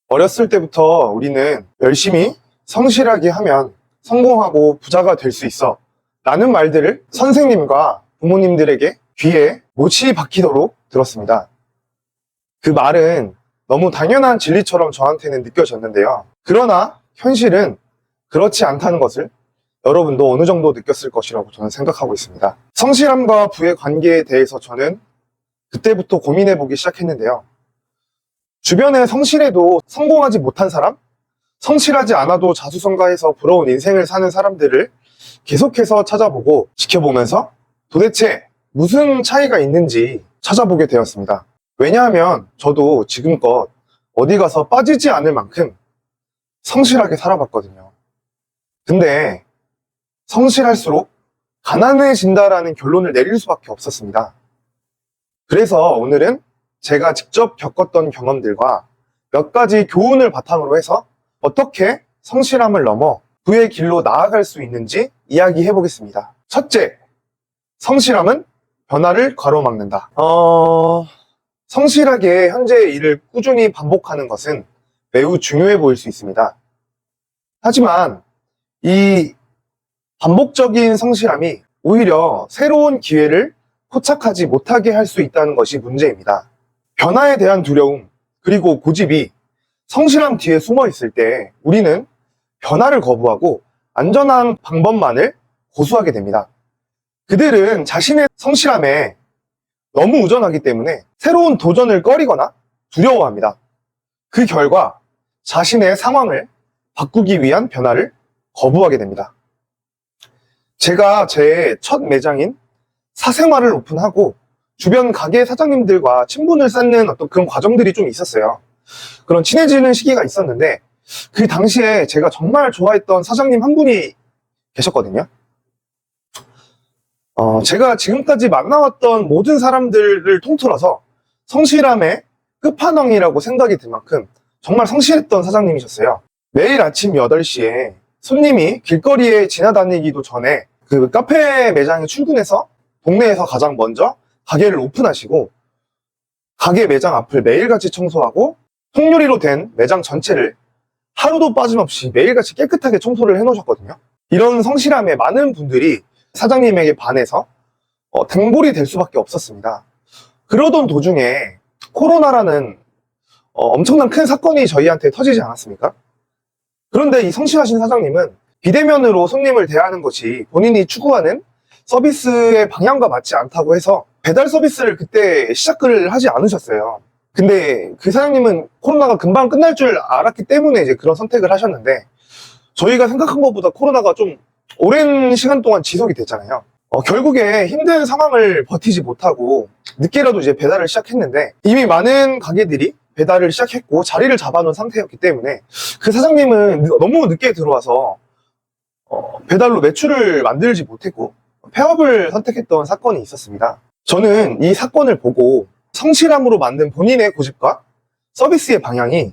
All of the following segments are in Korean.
어렸을 때부터 우리는 열심히 성실하게 하면 성공하고 부자가 될 수 있어 라는 말들을 선생님과 부모님들에게 귀에 못이 박히도록 들었습니다. 그 말은 너무 당연한 진리처럼 저한테는 느껴졌는데요. 그러나 현실은 그렇지 않다는 것을 여러분도 어느 정도 느꼈을 것이라고 저는 생각하고 있습니다. 성실함과 부의 관계에 대해서 저는 그때부터 고민해보기 시작했는데요. 주변에 성실해도 성공하지 못한 사람, 성실하지 않아도 자수성가해서 부러운 인생을 사는 사람들을 계속해서 찾아보고 지켜보면서 도대체 무슨 차이가 있는지 찾아보게 되었습니다. 왜냐하면 저도 지금껏 어디 가서 빠지지 않을 만큼 성실하게 살아봤거든요. 근데 성실할수록 가난해진다라는 결론을 내릴 수밖에 없었습니다. 그래서 오늘은 제가 직접 겪었던 경험들과 몇 가지 교훈을 바탕으로 해서 어떻게 성실함을 넘어 부의 길로 나아갈 수 있는지 이야기해 보겠습니다. 첫째, 성실함은 변화를 가로막는다. 성실하게 현재의 일을 꾸준히 반복하는 것은 매우 중요해 보일 수 있습니다. 하지만 이 반복적인 성실함이 오히려 새로운 기회를 포착하지 못하게 할 수 있다는 것이 문제입니다. 변화에 대한 두려움, 그리고 고집이 성실함 뒤에 숨어 있을 때 우리는 변화를 거부하고 안전한 방법만을 고수하게 됩니다. 그들은 자신의 성실함에 너무 의존하기 때문에 새로운 도전을 꺼리거나 두려워합니다. 그 결과 자신의 상황을 바꾸기 위한 변화를 거부하게 됩니다. 제가 제 첫 매장인 사생활을 오픈하고 주변 가게 사장님들과 친분을 쌓는 어떤 그런 과정들이 좀 있었어요. 그런 친해지는 시기가 있었는데 그 당시에 제가 정말 좋아했던 사장님 한 분이 계셨거든요. 제가 지금까지 만나왔던 모든 사람들을 통틀어서 성실함의 끝판왕이라고 생각이 들 만큼 정말 성실했던 사장님이셨어요. 매일 아침 8시에 손님이 길거리에 지나다니기도 전에 그 카페 매장에 출근해서 동네에서 가장 먼저 가게를 오픈하시고 가게 매장 앞을 매일같이 청소하고 통유리로 된 매장 전체를 하루도 빠짐없이 매일같이 깨끗하게 청소를 해놓으셨거든요. 이런 성실함에 많은 분들이 사장님에게 반해서 등골이 될 수밖에 없었습니다. 그러던 도중에 코로나라는 엄청난 큰 사건이 저희한테 터지지 않았습니까? 그런데 이 성실하신 사장님은 비대면으로 손님을 대하는 것이 본인이 추구하는 서비스의 방향과 맞지 않다고 해서 배달 서비스를 그때 시작을 하지 않으셨어요. 근데 그 사장님은 코로나가 금방 끝날 줄 알았기 때문에 이제 그런 선택을 하셨는데 저희가 생각한 것보다 코로나가 좀 오랜 시간 동안 지속이 됐잖아요. 결국에 힘든 상황을 버티지 못하고 늦게라도 이제 배달을 시작했는데 이미 많은 가게들이 배달을 시작했고 자리를 잡아놓은 상태였기 때문에 그 사장님은 너무 늦게 들어와서 배달로 매출을 만들지 못했고 폐업을 선택했던 사건이 있었습니다. 저는 이 사건을 보고 성실함으로 만든 본인의 고집과 서비스의 방향이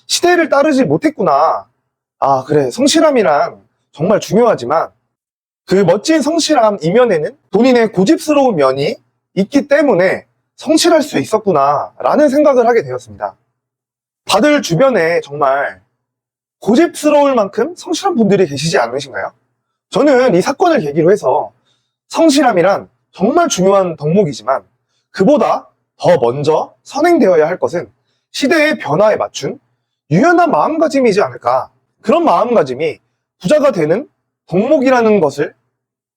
시대를 따르지 못했구나. 아, 그래. 성실함이란 정말 중요하지만 그 멋진 성실함 이면에는 본인의 고집스러운 면이 있기 때문에 성실할 수 있었구나 라는 생각을 하게 되었습니다. 다들 주변에 정말 고집스러울 만큼 성실한 분들이 계시지 않으신가요? 저는 이 사건을 계기로 해서 성실함이란 정말 중요한 덕목이지만 그보다 더 먼저 선행되어야 할 것은 시대의 변화에 맞춘 유연한 마음가짐이지 않을까. 그런 마음가짐이 부자가 되는 덕목이라는 것을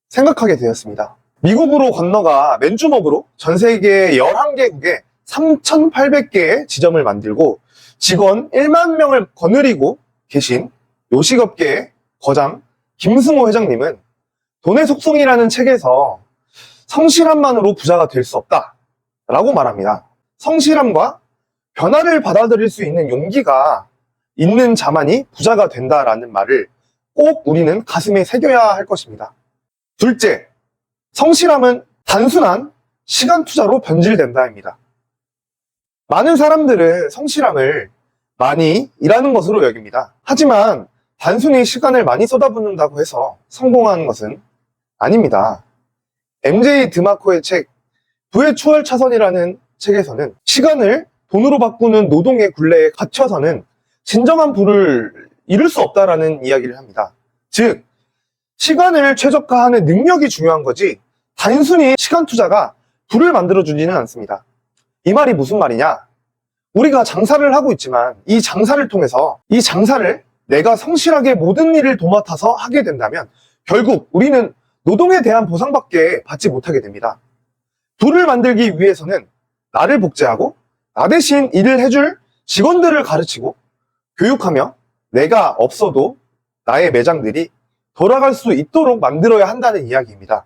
생각하게 되었습니다. 미국으로 건너가 맨주먹으로 전 세계 11개국에 3,800개의 지점을 만들고 직원 1만 명을 거느리고 계신 요식업계의 거장 김승호 회장님은 돈의 속성이라는 책에서 성실함만으로 부자가 될 수 없다 라고 말합니다. 성실함과 변화를 받아들일 수 있는 용기가 있는 자만이 부자가 된다라는 말을 꼭 우리는 가슴에 새겨야 할 것입니다. 둘째, 성실함은 단순한 시간 투자로 변질된다입니다. 많은 사람들은 성실함을 많이 일하는 것으로 여깁니다. 하지만 단순히 시간을 많이 쏟아붓는다고 해서 성공하는 것은 아닙니다. MJ 드마코의 책 부의 추월차선이라는 책에서는 시간을 돈으로 바꾸는 노동의 굴레에 갇혀서는 진정한 부를 이룰 수 없다라는 이야기를 합니다. 즉, 시간을 최적화하는 능력이 중요한 거지 단순히 시간 투자가 부를 만들어주지는 않습니다. 이 말이 무슨 말이냐? 우리가 장사를 하고 있지만 이 장사를 통해서 이 장사를 내가 성실하게 모든 일을 도맡아서 하게 된다면 결국 우리는 노동에 대한 보상밖에 받지 못하게 됩니다. 부를 만들기 위해서는 나를 복제하고 나 대신 일을 해줄 직원들을 가르치고 교육하며 내가 없어도 나의 매장들이 돌아갈 수 있도록 만들어야 한다는 이야기입니다.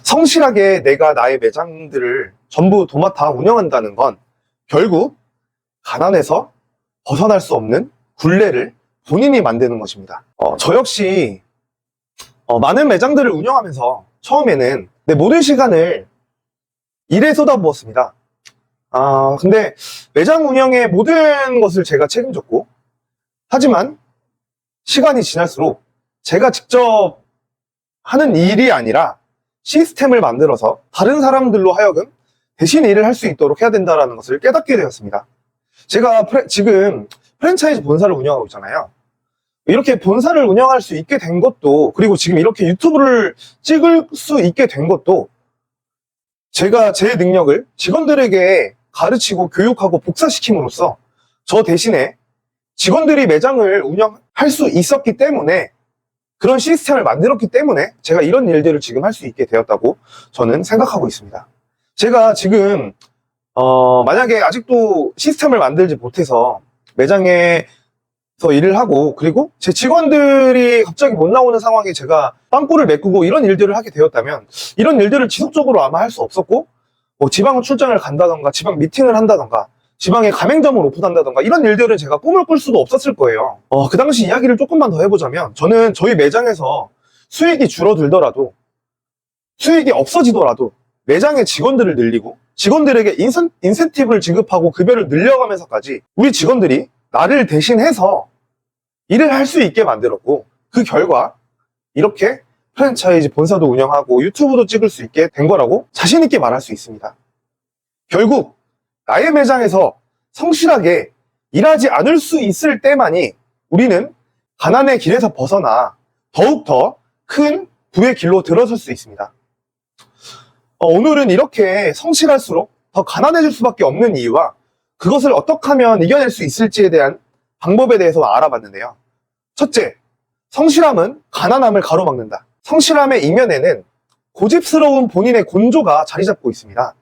성실하게 내가 나의 매장들을 전부 도맡아 운영한다는 건 결국 가난에서 벗어날 수 없는 굴레를 본인이 만드는 것입니다. 저 역시 많은 매장들을 운영하면서 처음에는 내 모든 시간을 일에 쏟아부었습니다. 근데 매장 운영의 모든 것을 제가 책임졌고, 하지만 시간이 지날수록 제가 직접 하는 일이 아니라 시스템을 만들어서 다른 사람들로 하여금 대신 일을 할 수 있도록 해야 된다는 것을 깨닫게 되었습니다. 제가 지금 프랜차이즈 본사를 운영하고 있잖아요. 이렇게 본사를 운영할 수 있게 된 것도, 그리고 지금 이렇게 유튜브를 찍을 수 있게 된 것도 제가 제 능력을 직원들에게 가르치고 교육하고 복사시킴으로써 저 대신에 직원들이 매장을 운영할 수 있었기 때문에, 그런 시스템을 만들었기 때문에 제가 이런 일들을 지금 할 수 있게 되었다고 저는 생각하고 있습니다. 제가 지금 만약에 아직도 시스템을 만들지 못해서 매장에서 일을 하고, 그리고 제 직원들이 갑자기 못 나오는 상황에 제가 빵꾸를 메꾸고 이런 일들을 하게 되었다면, 이런 일들을 지속적으로 아마 할 수 없었고, 지방 출장을 간다던가 지방 미팅을 한다던가 지방에 가맹점을 오픈한다던가 이런 일들은 제가 꿈을 꿀 수도 없었을 거예요. 그 당시 이야기를 조금만 더 해보자면, 저는 저희 매장에서 수익이 줄어들더라도, 수익이 없어지더라도 매장의 직원들을 늘리고 직원들에게 인센티브를 지급하고 급여를 늘려가면서까지 우리 직원들이 나를 대신해서 일을 할 수 있게 만들었고, 그 결과 이렇게 프랜차이즈 본사도 운영하고 유튜브도 찍을 수 있게 된 거라고 자신 있게 말할 수 있습니다. 결국 나의 매장에서 성실하게 일하지 않을 수 있을 때만이 우리는 가난의 길에서 벗어나 더욱더 큰 부의 길로 들어설 수 있습니다. 오늘은 이렇게 성실할수록 더 가난해질 수밖에 없는 이유와 그것을 어떻게 하면 이겨낼 수 있을지에 대한 방법에 대해서 알아봤는데요. 첫째, 성실함은 가난함을 가로막는다. 성실함의 이면에는 고집스러운 본인의 곤조가 자리 잡고 있습니다.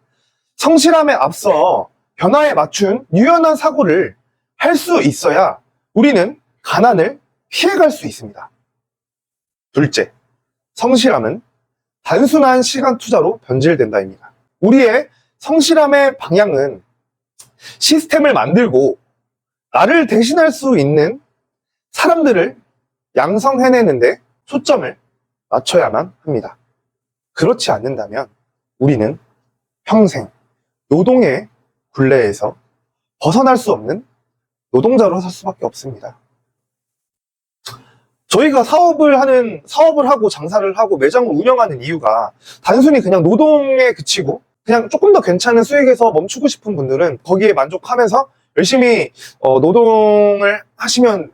성실함에 앞서 변화에 맞춘 유연한 사고를 할 수 있어야 우리는 가난을 피해갈 수 있습니다. 둘째, 성실함은 단순한 시간 투자로 변질된다입니다. 우리의 성실함의 방향은 시스템을 만들고 나를 대신할 수 있는 사람들을 양성해내는데 초점을 맞춰야만 합니다. 그렇지 않는다면 우리는 평생 노동의 굴레에서 벗어날 수 없는 노동자로 살 수밖에 없습니다. 저희가 사업을 하고 장사를 하고 매장을 운영하는 이유가 단순히 그냥 노동에 그치고 그냥 조금 더 괜찮은 수익에서 멈추고 싶은 분들은 거기에 만족하면서 열심히 노동을 하시면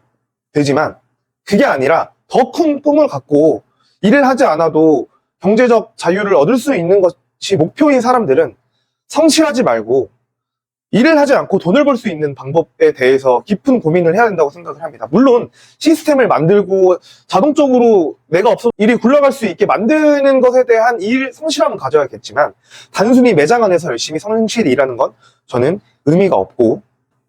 되지만, 그게 아니라 더 큰 꿈을 갖고 일을 하지 않아도 경제적 자유를 얻을 수 있는 것이 목표인 사람들은 성실하지 말고 일을 하지 않고 돈을 벌 수 있는 방법에 대해서 깊은 고민을 해야 된다고 생각을 합니다. 물론 시스템을 만들고 자동적으로 내가 없어도 일이 굴러갈 수 있게 만드는 것에 대한 성실함은 가져야겠지만, 단순히 매장 안에서 열심히 성실히 일하는 건 저는 의미가 없고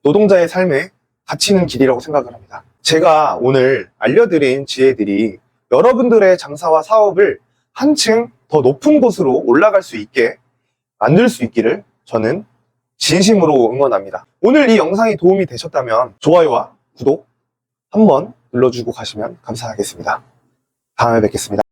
노동자의 삶에 갇히는 길이라고 생각을 합니다. 제가 오늘 알려드린 지혜들이 여러분들의 장사와 사업을 한층 더 높은 곳으로 올라갈 수 있게 만들 수 있기를 저는 진심으로 응원합니다. 오늘 이 영상이 도움이 되셨다면 좋아요와 구독 한번 눌러주고 가시면 감사하겠습니다. 다음에 뵙겠습니다.